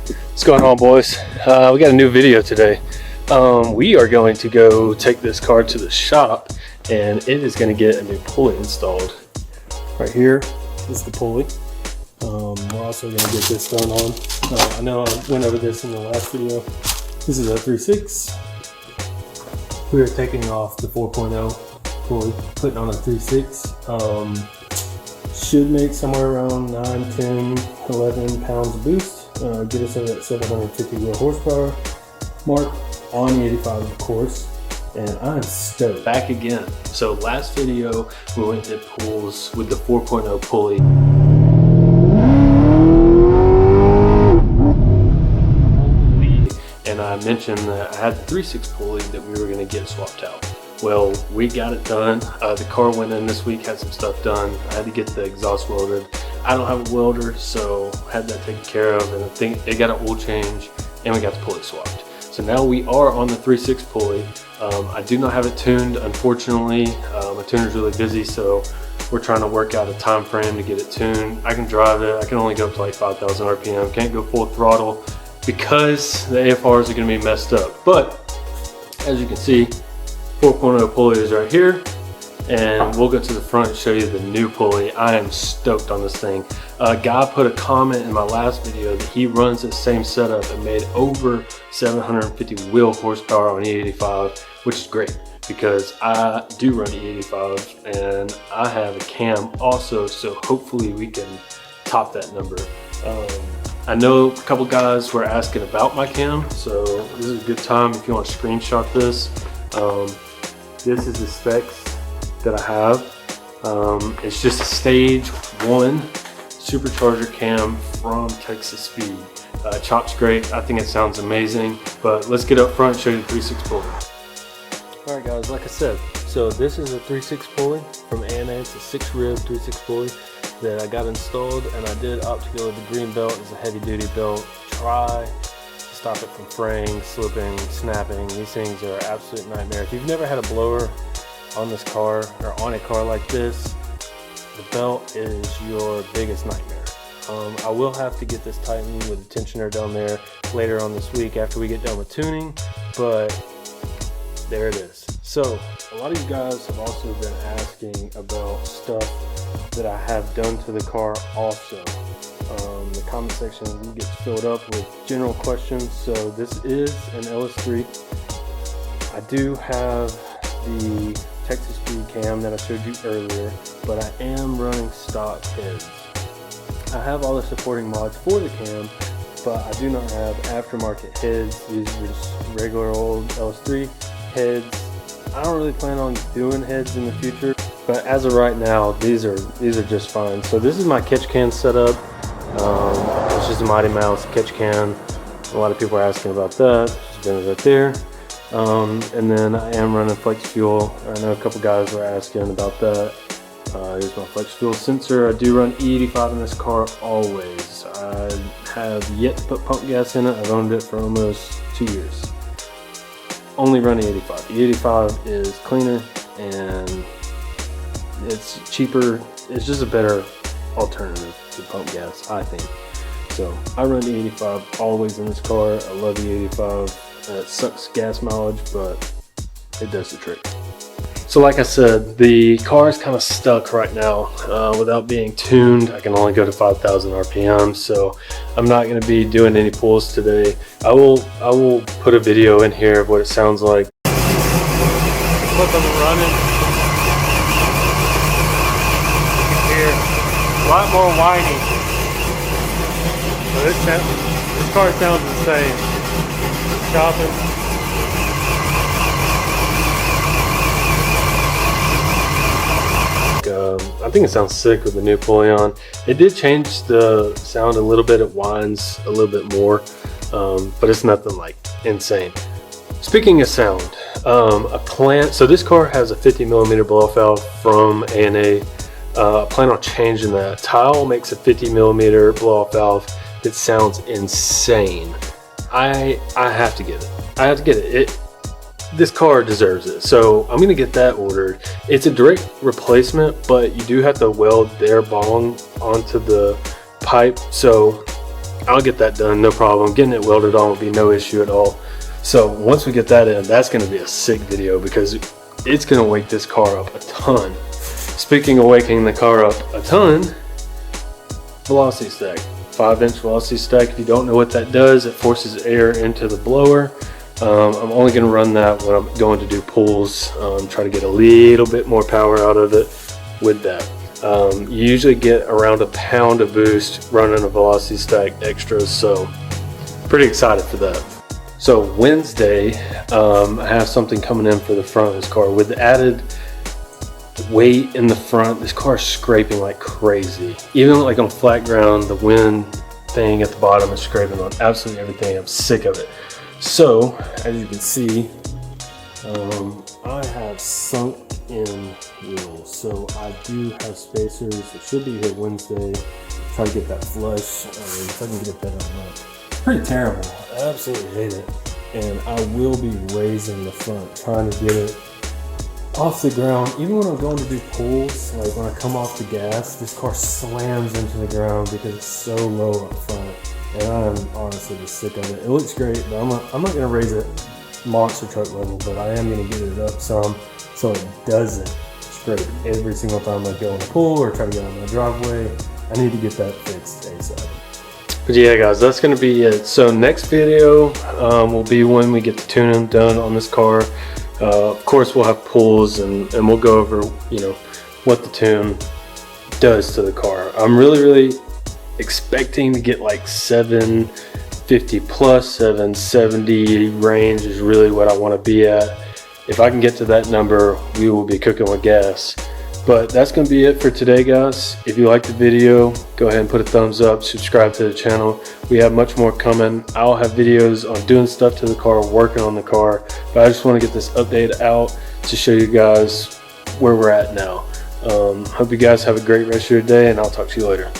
What's going on, boys? We got a new video today. We are going to go take this car to the shop and it is going to get a new pulley installed. Right here is the pulley. We're also going to get this done on. I know I went over this in the last video. This is a 3.6. We are taking off the 4.0 pulley, putting on a 3.6. Should make somewhere around 9, 10, 11 pounds of boost. Get us over that 750 wheel horsepower mark on the 85, of course. And I'm stoked. Back again. So last video we went and did pulls with the 4.0 pulley. And I mentioned that I had the 3.6 pulley that we were going to get swapped out. Well, we got it done. The car went in this week, had some stuff done. I had to get the exhaust welded. I don't have a welder, so had that taken care of, and I think they got an oil change and we got the pulley swapped. So now we are on the 3.6 pulley. I do not have it tuned, unfortunately. My tuner's really busy, so we're trying to work out a time frame to get it tuned. I can drive it. I can only go up to like 5,000 RPM. Can't go full throttle because the AFRs are going to be messed up. But as you can see, 4.0 pulley is right here, and we'll go to the front and show you the new pulley. I am stoked on this thing. A guy put a comment in my last video that he runs the same setup and made over 750 wheel horsepower on E85, which is great because I do run E85 and I have a cam also, so hopefully we can top that number. I know a couple guys were asking about my cam, so this is a good time if you want to screenshot this. This is the specs that I have. It's just a stage 1 supercharger cam from Texas Speed. Chop's great. I think it sounds amazing, but let's get up front and show you the 3.6 pulley. All right guys, like I said, so this is a 3.6 pulley from A&A. It's a 6-rib 3.6 pulley that I got installed, and I did opt to go with the green belt. It's a heavy duty belt. Try to stop it from fraying, slipping, snapping. These things are an absolute nightmare. If you've never had a blower on this car or on a car like this, the belt is your biggest nightmare. I will have to get this tightened with a tensioner down there later on this week after we get done with tuning, but there it is. So a lot of you guys have also been asking about stuff that I have done to the car also. The comment section gets filled up with general questions. So this is an LS3. I do have the Texas Speed cam that I showed you earlier, but I am running stock heads. I have all the supporting mods for the cam, but I do not have aftermarket heads. These are just regular old LS3 heads. I don't really plan on doing heads in the future, but as of right now, these are just fine. So this is my catch can setup. It's just a Mighty Mouse catch can. A lot of people are asking about that. Just been right there. And then I am running flex fuel. I know a couple guys were asking about that. Here's my flex fuel sensor. I do run E85 in this car always. I have yet to put pump gas in it. I've owned it for almost 2 years. Only run E85. E85 is cleaner and it's cheaper. It's just a better alternative to pump gas, I think. So I run E85 always in this car. I love E85. It sucks gas mileage, but it does the trick. So like I said, the car is kind of stuck right now without being tuned. I can only go to 5,000 RPM, so I'm not going to be doing any pulls today. I will put a video in here of what it sounds like. Clip on the running. You can hear a lot more whining. So this car sounds insane. Chopping. I think it sounds sick with the new pulley on. It did change the sound a little bit. It whines a little bit more, but it's nothing like insane. Speaking of sound, so this car has a 50mm blow-off valve from A&A. I plan on changing that. Tile makes a 50mm blow-off valve that sounds insane. I have to get it. I have to get it. This car deserves it, so I'm gonna get that ordered. It's a direct replacement, but you do have to weld their bong onto the pipe, so I'll get that done, no problem. Getting it welded on will be no issue at all. So once we get that in, that's gonna be a sick video because it's gonna wake this car up a ton. Speaking of waking the car up a ton, velocity stack. 5-inch velocity stack. If you don't know what that does, it forces air into the blower. I'm only going to run that when I'm going to do pulls, try to get a little bit more power out of it with that. You usually get around a pound of boost running a velocity stack extra, so pretty excited for that. So Wednesday, I have something coming in for the front of this car. With the added weight in the front, this car is scraping like crazy. Even like on flat ground, the wind thing at the bottom is scraping on absolutely everything. I'm sick of it. So as you can see, I have sunk in wheels. So I do have spacers. It should be here Wednesday. Try to get that flush. If I can get it better or not. Pretty terrible. I absolutely hate it. And I will be raising the front, trying to get it off the ground. Even when I'm going to do pulls, like when I come off the gas, this car slams into the ground because it's so low up front. And I'm honestly just sick of it. It looks great, but I'm not going to raise it monster truck level, but I am going to get it up some so it doesn't scrape every single time I go on a pull or try to get on my driveway. I need to get that fixed ASAP. But yeah guys, that's going to be it. So next video will be when we get the tuning done on this car. Of course we'll have pulls and we'll go over, you know, what the tune does to the car. I'm really expecting to get like 750 plus, 770 range is really what I want to be at. If I can get to that number, we will be cooking with gas. But that's going to be it for today guys. If you liked the video, go ahead and put a thumbs up, subscribe to the channel. We have much more coming. I'll have videos on doing stuff to the car, working on the car, but I just want to get this update out to show you guys where we're at now. Hope you guys have a great rest of your day, and I'll talk to you later.